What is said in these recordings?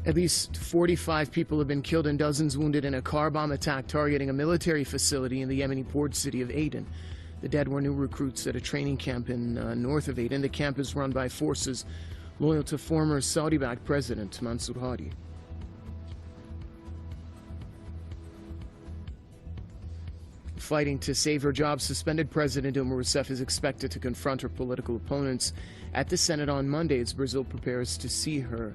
At least 45 people have been killed and dozens wounded in a car bomb attack targeting a military facility in the Yemeni port city of Aden. The dead were new recruits at a training camp in north of Aden. The camp is run by forces loyal to former Saudi-backed President Mansour Hadi. Fighting to save her job, suspended President Dilma Rousseff is expected to confront her political opponents at the Senate on Monday as Brazil prepares to see her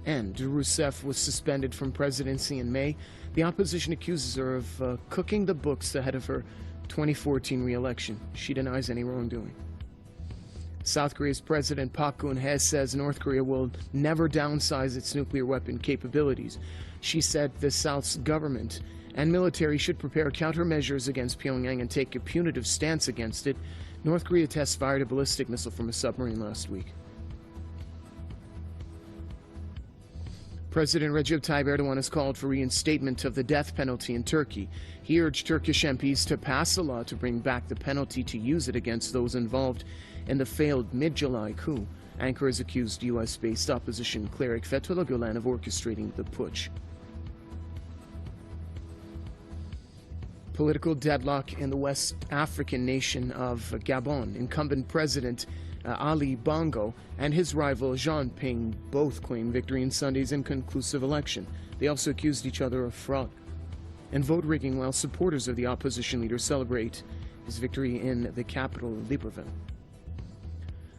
end. Rousseff was suspended from presidency in May. The opposition accuses her of cooking the books ahead of her 2014 re-election. She denies any wrongdoing. South Korea's President Park Geun-hye says North Korea will never downsize its nuclear weapon capabilities. She said the South's government and military should prepare countermeasures against Pyongyang and take a punitive stance against it. North Korea test-fired a ballistic missile from a submarine last week. President Recep Tayyip Erdogan has called for reinstatement of the death penalty in Turkey. He urged Turkish MPs to pass a law to bring back the penalty to use it against those involved in the failed mid-July coup. Ankara has accused U.S.-based opposition cleric Fethullah Gulen of orchestrating the putsch. Political deadlock in the West African nation of Gabon. Incumbent President Ali Bongo and his rival Jean Ping both claimed victory in Sunday's inconclusive election. They also accused each other of fraud and vote rigging, while supporters of the opposition leader celebrate his victory in the capital, Libreville.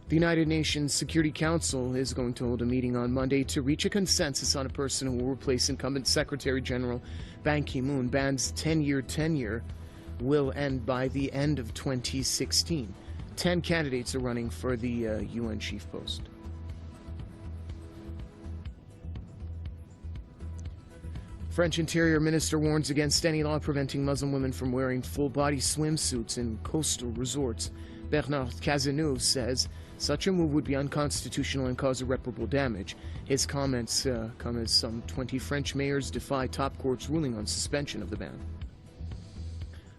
The United Nations Security Council is going to hold a meeting on Monday to reach a consensus on a person who will replace incumbent Secretary General Ban Ki-moon. Ban's 10-year tenure will end by the end of 2016. 10 candidates are running for the UN chief post. French Interior Minister warns against any law preventing Muslim women from wearing full-body swimsuits in coastal resorts. Bernard Cazeneuve says such a move would be unconstitutional and cause irreparable damage. His comments come as some 20 French mayors defy top court's ruling on suspension of the ban.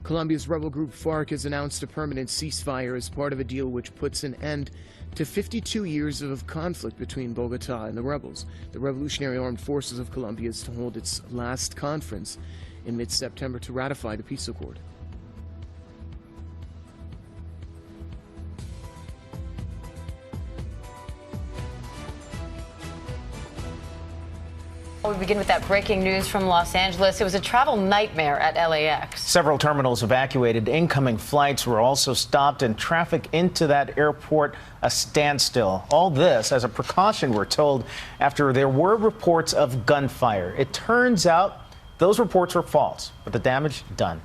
Colombia's rebel group FARC has announced a permanent ceasefire as part of a deal which puts an end to 52 years of conflict between Bogotá and the rebels. The Revolutionary Armed Forces of Colombia is to hold its last conference in mid-September to ratify the peace accord. We begin with that breaking news from Los Angeles. It was a travel nightmare at LAX. Several terminals evacuated. Incoming flights were also stopped and traffic into that airport a standstill. All this as a precaution, we're told, after there were reports of gunfire. It turns out those reports were false, but the damage done.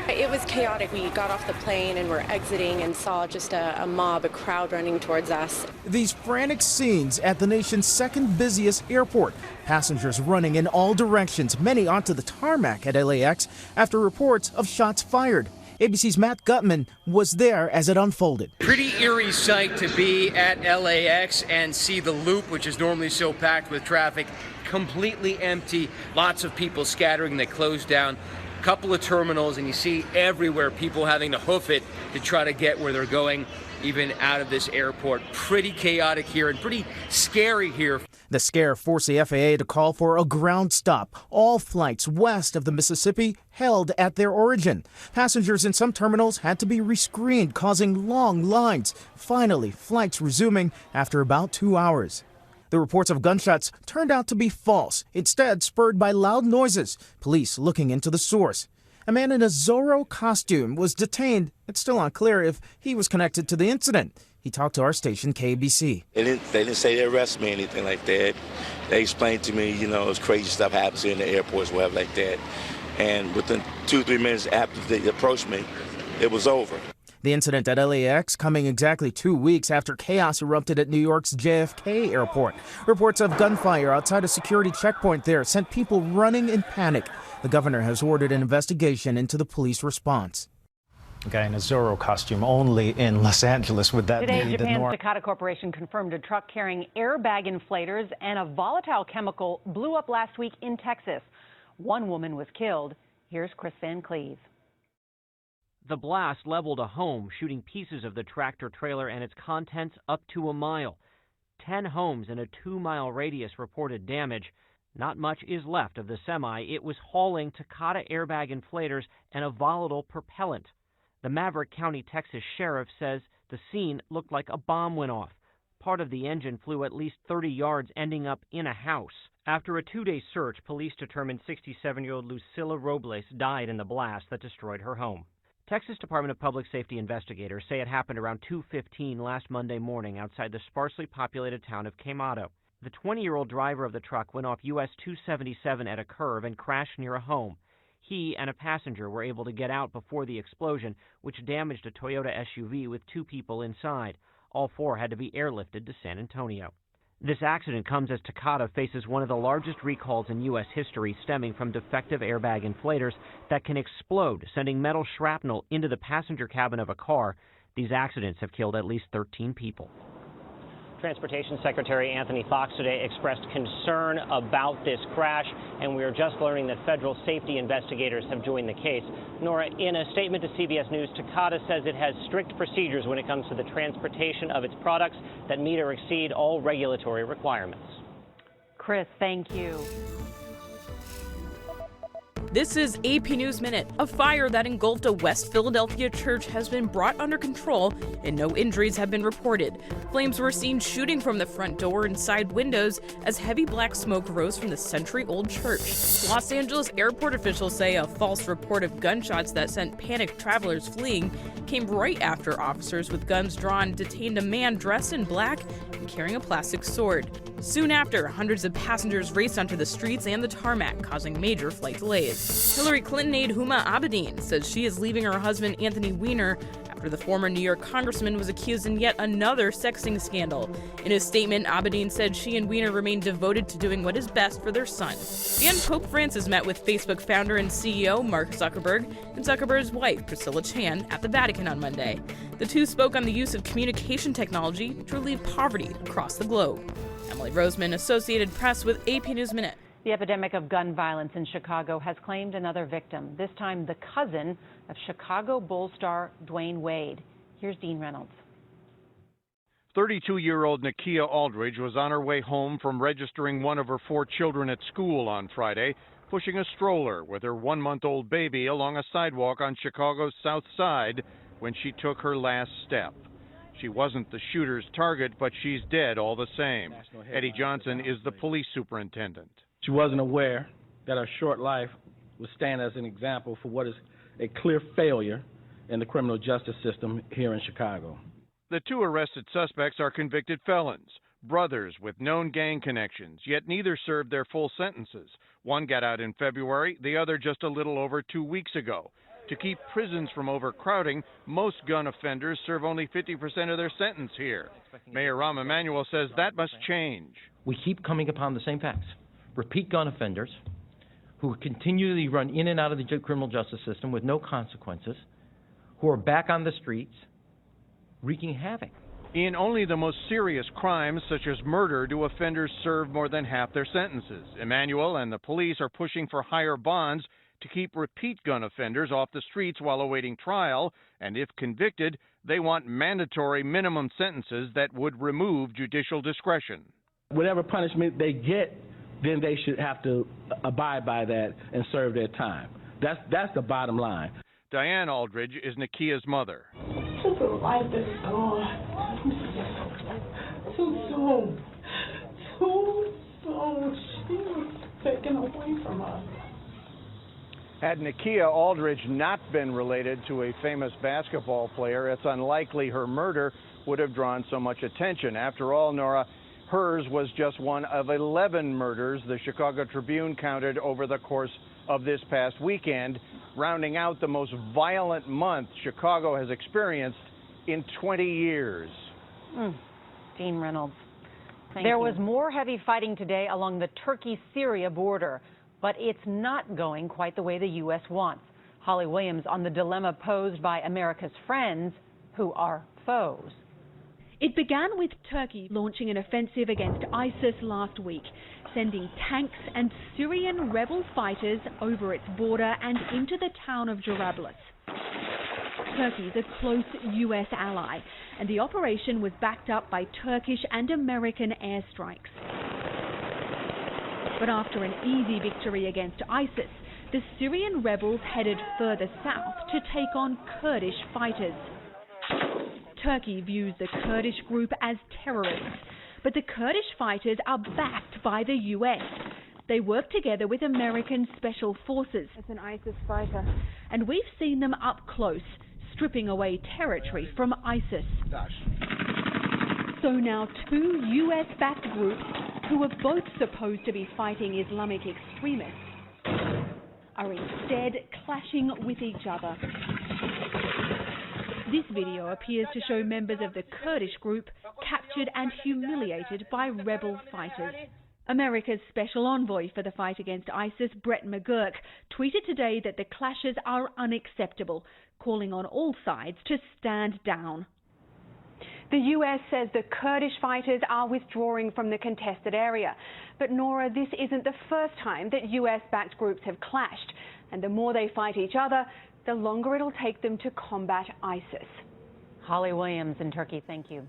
It was chaotic. We got off the plane and were exiting and saw just a mob, a crowd running towards us. These frantic scenes at the nation's second busiest airport. Passengers running in all directions, many onto the tarmac at LAX after reports of shots fired. ABC's Matt Gutman was there as it unfolded. Pretty eerie sight to be at LAX and see the loop, which is normally so packed with traffic, completely empty. Lots of people scattering. They closed down a couple of terminals, and you see everywhere people having to hoof it to try to get where they're going, even out of this airport. Pretty chaotic here and pretty scary here. The scare forced the FAA to call for a ground stop. All flights west of the Mississippi held at their origin. Passengers in some terminals had to be rescreened, causing long lines. Finally, flights resuming after about 2 hours. The reports of gunshots turned out to be false, instead spurred by loud noises. Police looking into the source. A man in a Zorro costume was detained. It's still unclear if he was connected to the incident. He talked to our station, KBC. They didn't say they arrested me or anything like that. They explained to me, it's crazy stuff happens in the airports, whatever like that. And within 2-3 minutes after they approached me, it was over. The incident at LAX coming exactly 2 weeks after chaos erupted at New York's JFK airport. Reports of gunfire outside a security checkpoint there sent people running in panic. The governor has ordered an investigation into the police response. A guy in a Zorro costume only in Los Angeles. Would that Today, be the Japan's norm? Takata Corporation confirmed a truck carrying airbag inflators and a volatile chemical blew up last week in Texas. One woman was killed. Here's Chris Van Cleve. The blast leveled a home, shooting pieces of the tractor trailer and its contents up to a mile. 10 homes in a 2-mile radius reported damage. Not much is left of the semi. It was hauling Takata airbag inflators and a volatile propellant. The Maverick County, Texas sheriff says the scene looked like a bomb went off. Part of the engine flew at least 30 yards, ending up in a house. After a 2-day search, police determined 67-year-old Lucila Robles died in the blast that destroyed her home. Texas Department of Public Safety investigators say it happened around 2:15 last Monday morning outside the sparsely populated town of Quemado. The 20-year-old driver of the truck went off US 277 at a curve and crashed near a home. He and a passenger were able to get out before the explosion, which damaged a Toyota SUV with 2 people inside. All 4 had to be airlifted to San Antonio. This accident comes as Takata faces one of the largest recalls in U.S. history, stemming from defective airbag inflators that can explode, sending metal shrapnel into the passenger cabin of a car. These accidents have killed at least 13 people. Transportation Secretary Anthony Foxx today expressed concern about this crash, and we are just learning that federal safety investigators have joined the case. Nora, in a statement to CBS News, Takata says it has strict procedures when it comes to the transportation of its products that meet or exceed all regulatory requirements. Chris, thank you. This is AP News Minute. A fire that engulfed a West Philadelphia church has been brought under control and no injuries have been reported. Flames were seen shooting from the front door and side windows as heavy black smoke rose from the century-old church. Los Angeles airport officials say a false report of gunshots that sent panicked travelers fleeing came right after officers with guns drawn detained a man dressed in black and carrying a plastic sword. Soon after, hundreds of passengers raced onto the streets and the tarmac, causing major flight delays. Hillary Clinton aide Huma Abedin says she is leaving her husband Anthony Weiner after the former New York congressman was accused in yet another sexting scandal. In a statement, Abedin said she and Weiner remain devoted to doing what is best for their son. And Pope Francis met with Facebook founder and CEO Mark Zuckerberg and Zuckerberg's wife Priscilla Chan at the Vatican on Monday. The two spoke on the use of communication technology to relieve poverty across the globe. Emily Roseman, Associated Press with AP News Minute. The epidemic of gun violence in Chicago has claimed another victim, this time the cousin of Chicago Bulls star Dwayne Wade. Here's Dean Reynolds. 32-year-old Nakia Aldridge was on her way home from registering one of her 4 children at school on Friday, pushing a stroller with her 1-month-old baby along a sidewalk on Chicago's South Side when she took her last step. She wasn't the shooter's target, but she's dead all the same. Eddie Johnson is the police superintendent. She wasn't aware that her short life would stand as an example for what is a clear failure in the criminal justice system here in Chicago. The 2 arrested suspects are convicted felons, brothers with known gang connections, yet neither served their full sentences. One got out in February, the other just a little over 2 weeks ago. To keep prisons from overcrowding, most gun offenders serve only 50% of their sentence here. Mayor Rahm Emanuel says that must change. We keep coming upon the same facts. Repeat gun offenders who continually run in and out of the criminal justice system with no consequences, who are back on the streets, wreaking havoc. In only the most serious crimes, such as murder, do offenders serve more than half their sentences. Emanuel and the police are pushing for higher bonds to keep repeat gun offenders off the streets while awaiting trial, and if convicted, they want mandatory minimum sentences that would remove judicial discretion. Whatever punishment they get, then they should have to abide by that and serve their time. That's the bottom line. Diane Aldridge is Nakia's mother. Just a life that is gone. Too soon. Too soon. She was taken away from us. Had Nakia Aldridge not been related to a famous basketball player, it's unlikely her murder would have drawn so much attention. After all, Nora, hers was just one of 11 murders the Chicago Tribune counted over the course of this past weekend, rounding out the most violent month Chicago has experienced in 20 years. Dean Reynolds. There was more heavy fighting today along the Turkey-Syria border, but it's not going quite the way the U.S. wants. Holly Williams on the dilemma posed by America's friends, who are foes. It began with Turkey launching an offensive against ISIS last week, sending tanks and Syrian rebel fighters over its border and into the town of Jarablus. Turkey's a close U.S. ally, and the operation was backed up by Turkish and American airstrikes. But after an easy victory against ISIS, the Syrian rebels headed further south to take on Kurdish fighters. Turkey views the Kurdish group as terrorists, but the Kurdish fighters are backed by the US. They work together with American special forces. It's an ISIS fighter. And we've seen them up close, stripping away territory from ISIS. So now two US-backed groups, who are both supposed to be fighting Islamic extremists, are instead clashing with each other. This video appears to show members of the Kurdish group captured and humiliated by rebel fighters. America's special envoy for the fight against ISIS, Brett McGurk, tweeted today that the clashes are unacceptable, calling on all sides to stand down. The US says the Kurdish fighters are withdrawing from the contested area. But Nora, this isn't the first time that US-backed groups have clashed. And the more they fight each other, the longer it'll take them to combat ISIS. Holly Williams in Turkey, thank you.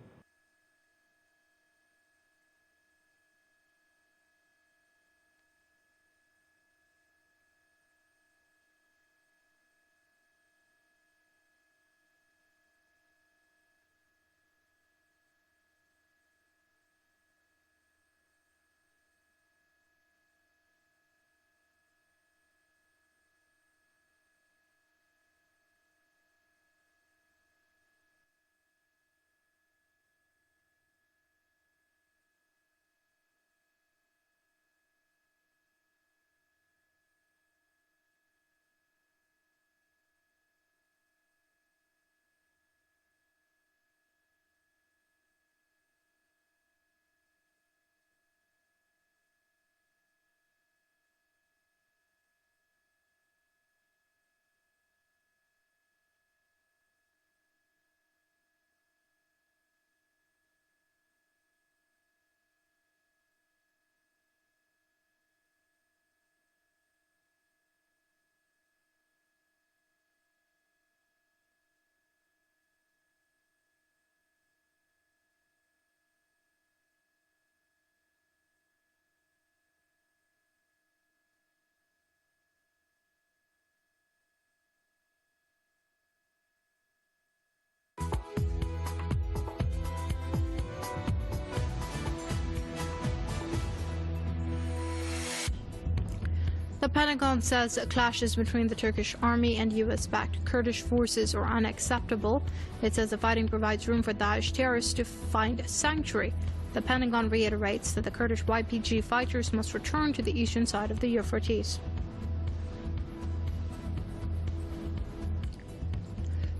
The Pentagon says clashes between the Turkish army and US-backed Kurdish forces are unacceptable. It says the fighting provides room for Daesh terrorists to find sanctuary. The Pentagon reiterates that the Kurdish YPG fighters must return to the eastern side of the Euphrates.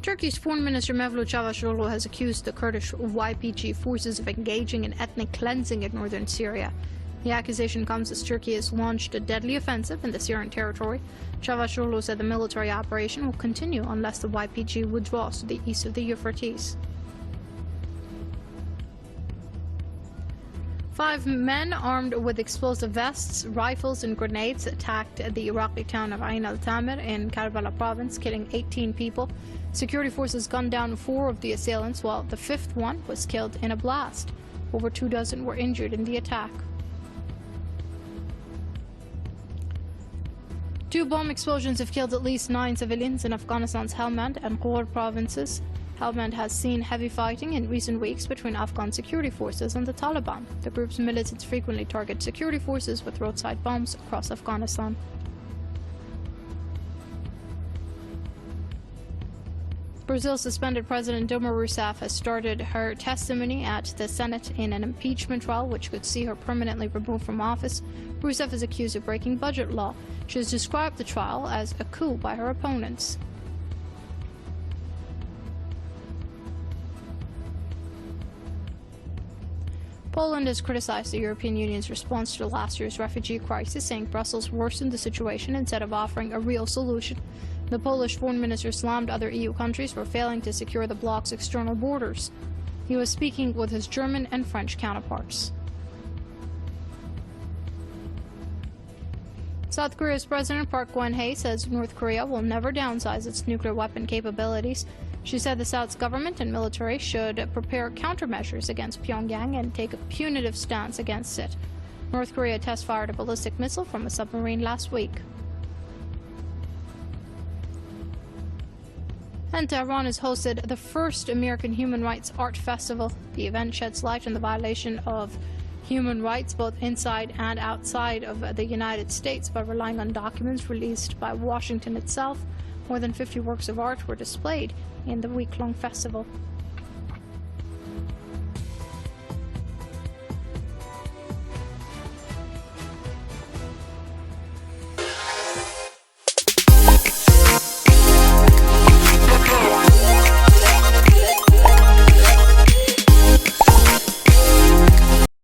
Turkey's Foreign Minister Mevlut Çavuşoğlu has accused the Kurdish YPG forces of engaging in ethnic cleansing in northern Syria. The accusation comes as Turkey has launched a deadly offensive in the Syrian territory. Çavuşoğlu said the military operation will continue unless the YPG withdraws to the east of the Euphrates. 5 men armed with explosive vests, rifles, and grenades attacked the Iraqi town of Ain al-Tamir in Karbala province, killing 18 people. Security forces gunned down 4 of the assailants, while the 5th one was killed in a blast. Over 24 were injured in the attack. 2 bomb explosions have killed at least 9 civilians in Afghanistan's Helmand and Ghor provinces. Helmand has seen heavy fighting in recent weeks between Afghan security forces and the Taliban. The group's militants frequently target security forces with roadside bombs across Afghanistan. Brazil's suspended President Dilma Rousseff has started her testimony at the Senate in an impeachment trial which could see her permanently removed from office. Rousseff is accused of breaking budget law. She has described the trial as a coup by her opponents. Poland has criticized the European Union's response to last year's refugee crisis, saying Brussels worsened the situation instead of offering a real solution. The Polish foreign minister slammed other EU countries for failing to secure the bloc's external borders. He was speaking with his German and French counterparts. South Korea's President Park Geun-hye says North Korea will never downsize its nuclear weapon capabilities. She said the South's government and military should prepare countermeasures against Pyongyang and take a punitive stance against it. North Korea test-fired a ballistic missile from a submarine last week. And Tehran has hosted the first American Human Rights Art Festival. The event sheds light on the violation of human rights both inside and outside of the United States by relying on documents released by Washington itself. More than 50 works of art were displayed in the week-long festival.